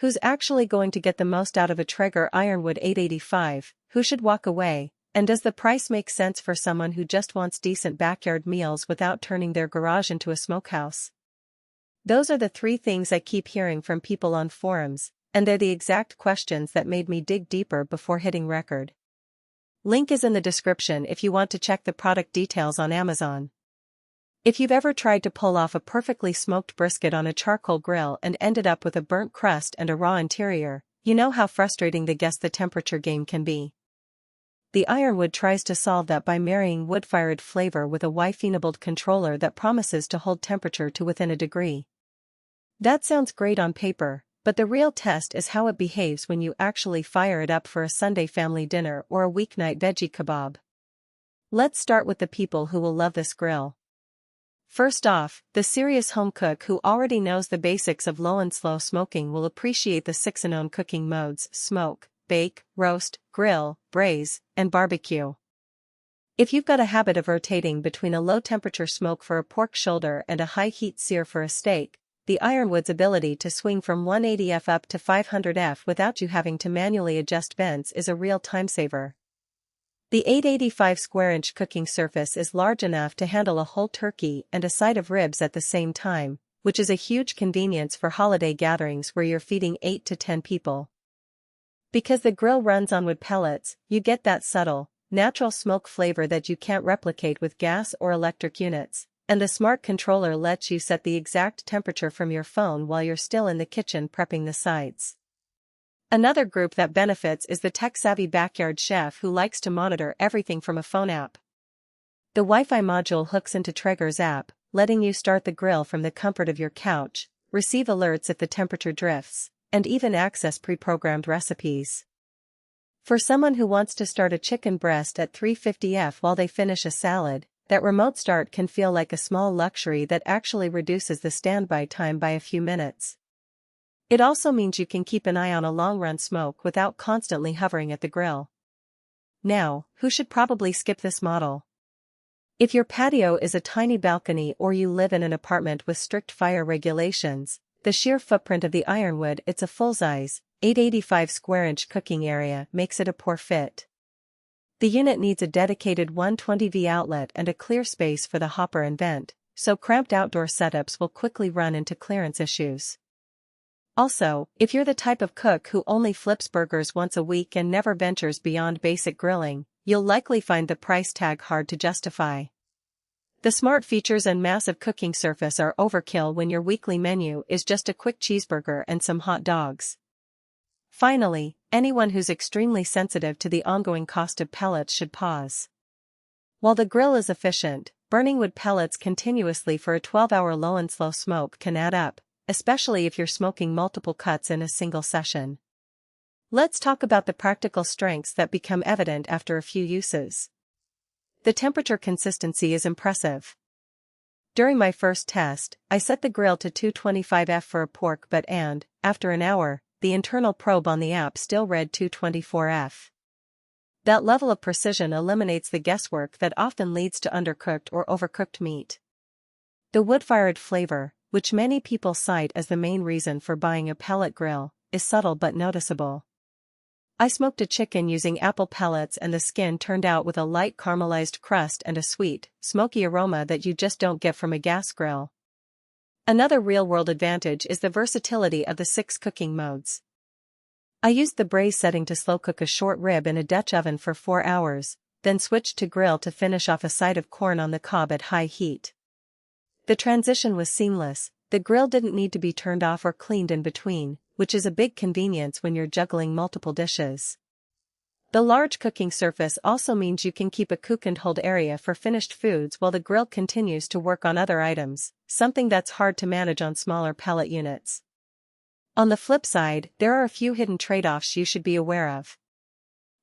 Who's actually going to get the most out of a Traeger Ironwood 885, who should walk away, and does the price make sense for someone who just wants decent backyard meals without turning their garage into a smokehouse? Those are the three things I keep hearing from people on forums, and they're the exact questions that made me dig deeper before hitting record. Link is in the description if you want to check the product details on Amazon. If you've ever tried to pull off a perfectly smoked brisket on a charcoal grill and ended up with a burnt crust and a raw interior, you know how frustrating the guess the temperature game can be. The Ironwood tries to solve that by marrying wood-fired flavor with a Wi-Fi-enabled controller that promises to hold temperature to within a degree. That sounds great on paper, but the real test is how it behaves when you actually fire it up for a Sunday family dinner or a weeknight veggie kebab. Let's start with the people who will love this grill. First off, the serious home cook who already knows the basics of low and slow smoking will appreciate the 6 known cooking modes: smoke, bake, roast, grill, braise, and barbecue. If you've got a habit of rotating between a low-temperature smoke for a pork shoulder and a high-heat sear for a steak, the Ironwood's ability to swing from 180F up to 500F without you having to manually adjust vents is a real time-saver. The 885 square-inch cooking surface is large enough to handle a whole turkey and a side of ribs at the same time, which is a huge convenience for holiday gatherings where you're feeding 8 to 10 people. Because the grill runs on wood pellets, you get that subtle, natural smoke flavor that you can't replicate with gas or electric units, and the smart controller lets you set the exact temperature from your phone while you're still in the kitchen prepping the sides. Another group that benefits is the tech-savvy backyard chef who likes to monitor everything from a phone app. The Wi-Fi module hooks into Traeger's app, letting you start the grill from the comfort of your couch, receive alerts if the temperature drifts, and even access pre-programmed recipes. For someone who wants to start a chicken breast at 350F while they finish a salad, that remote start can feel like a small luxury that actually reduces the standby time by a few minutes. It also means you can keep an eye on a long-run smoke without constantly hovering at the grill. Now, who should probably skip this model? If your patio is a tiny balcony or you live in an apartment with strict fire regulations, the sheer footprint of the Ironwood, it's a full-size, 885 square-inch cooking area, makes it a poor fit. The unit needs a dedicated 120V outlet and a clear space for the hopper and vent, so cramped outdoor setups will quickly run into clearance issues. Also, if you're the type of cook who only flips burgers once a week and never ventures beyond basic grilling, you'll likely find the price tag hard to justify. The smart features and massive cooking surface are overkill when your weekly menu is just a quick cheeseburger and some hot dogs. Finally, anyone who's extremely sensitive to the ongoing cost of pellets should pause. While the grill is efficient, burning wood pellets continuously for a 12-hour low and slow smoke can add up, especially if you're smoking multiple cuts in a single session. Let's talk about the practical strengths that become evident after a few uses. The temperature consistency is impressive. During my first test, I set the grill to 225F for a pork butt and, after an hour, the internal probe on the app still read 224F. That level of precision eliminates the guesswork that often leads to undercooked or overcooked meat. The wood-fired flavor, which many people cite as the main reason for buying a pellet grill, is subtle but noticeable. I smoked a chicken using apple pellets and the skin turned out with a light caramelized crust and a sweet, smoky aroma that you just don't get from a gas grill. Another real-world advantage is the versatility of the 6 cooking modes. I used the braise setting to slow cook a short rib in a Dutch oven for 4 hours, then switched to grill to finish off a side of corn on the cob at high heat. The transition was seamless, the grill didn't need to be turned off or cleaned in between, which is a big convenience when you're juggling multiple dishes. The large cooking surface also means you can keep a cook and hold area for finished foods while the grill continues to work on other items, something that's hard to manage on smaller pellet units. On the flip side, there are a few hidden trade-offs you should be aware of.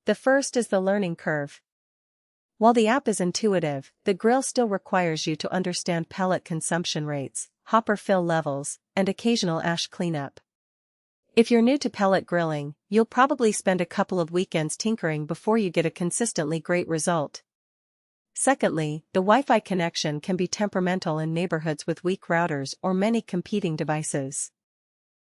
The first is the learning curve. While the app is intuitive, the grill still requires you to understand pellet consumption rates, hopper fill levels, and occasional ash cleanup. If you're new to pellet grilling, you'll probably spend a couple of weekends tinkering before you get a consistently great result. Secondly, the Wi-Fi connection can be temperamental in neighborhoods with weak routers or many competing devices.